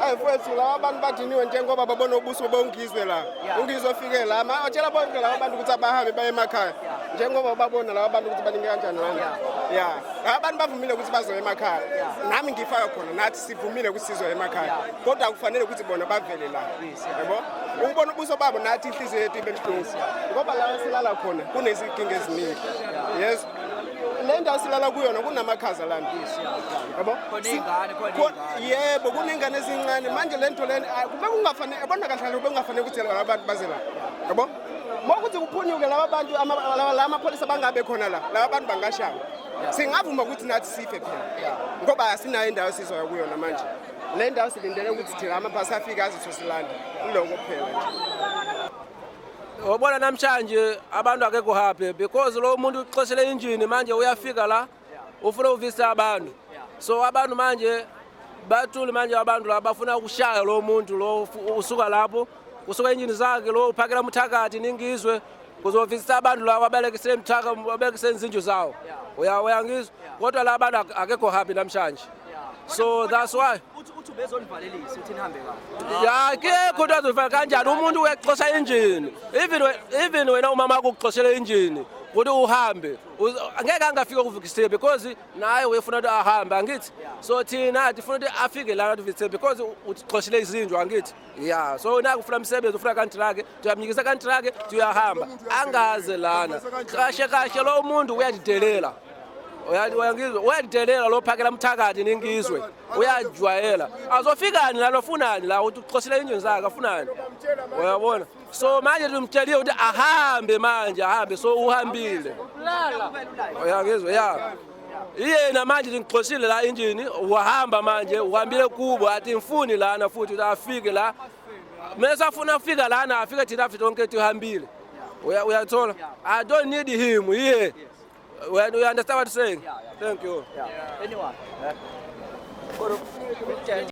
Ayifethu la abantu badiniwe njengoba babona ubuso bongizwe la. Ungizofike la batshela bonke la abantu ukuthi abahambe baye emakhaya. Njengoba babona la abantu ukuthi baninge kanjani la. Abantu bavumile ukuthi bazoya emakhaya. Nami ngifaka khona nathi sivumile ukuthi sizoya emakhaya. Kodwa akufanele ukuthi bona bavele la. Yebo? Ukubona ubuso babo nathi inhliziyo yethu ibe buhlungu. Ngoba la silala khona kunezinkinga eziningi. Yes. Le ndawo silala kuyona kunamakhaza lana. Yebo? Yebo kunengane ezincane manje lento leni kube kungafanele yabona kahle kube kungafanele ukuthi abantu baze la. Yebo? Mokuthi kuphunyuke laba bantu la amapholisa bangabe khona la. Laba bantu bangashaya. Singavuma ukuthi nathi sife phela. Ngoba asinayo indawo sizoya kuyona manje. Le ndawo silindele ukuthi thina amabhasi afika azisosilanda. Kuloko kuphela nje. Ubona namhlanje abantu akekho happy because lo muntu uxoshele engine manje uyafika la ufuna uvisa abantu. So abantu manje bathule manje abantu la bafuna ukushaya lo muntu lo usuka lapho usuka engine zakhe lo uphakela umthakathi ningizwe kuzovisa abantu la wabalekisele umthaka babekise izinju zawo. Uyangizwa kodwa la abantu akekho happy namhlanje. So that's why uthi bezonivalelisa uthi nihambe kahle. Ya ke kodwa uzovala kanjani umuntu uyaxosha engine even wena umama akuxoshela engine ukuthi uhambe angeke angafika ukuvikisile because naye uyefuna ukuthi ahambe angithi so thina ufuna ukuthi afike la ukuvikisile because uxoshele izinju angithi yeah so naye ufuna umsebenzi ufuna contract tuyamnikisa contract tuyahamba angaze lana kahle lo muntu uyadidelela uyadidelela lo phakela umthakathi ningizwe uyajwayela azofikani la lofunani la ukuthi uxoshele engine zakhe afunani uyabona so manje tumtsheliwe ukuthi ahambe manje ahambe so uhambile uyangizwa yena manje ngixoshile la engine uhamba manje uhambile kubo athi ngifuni lana futhi afike la mase afuna ukufika lana afike thina futhi onke tuhambile uyathola I don't need him here. You understand what I'm saying? Thank you. Anyone?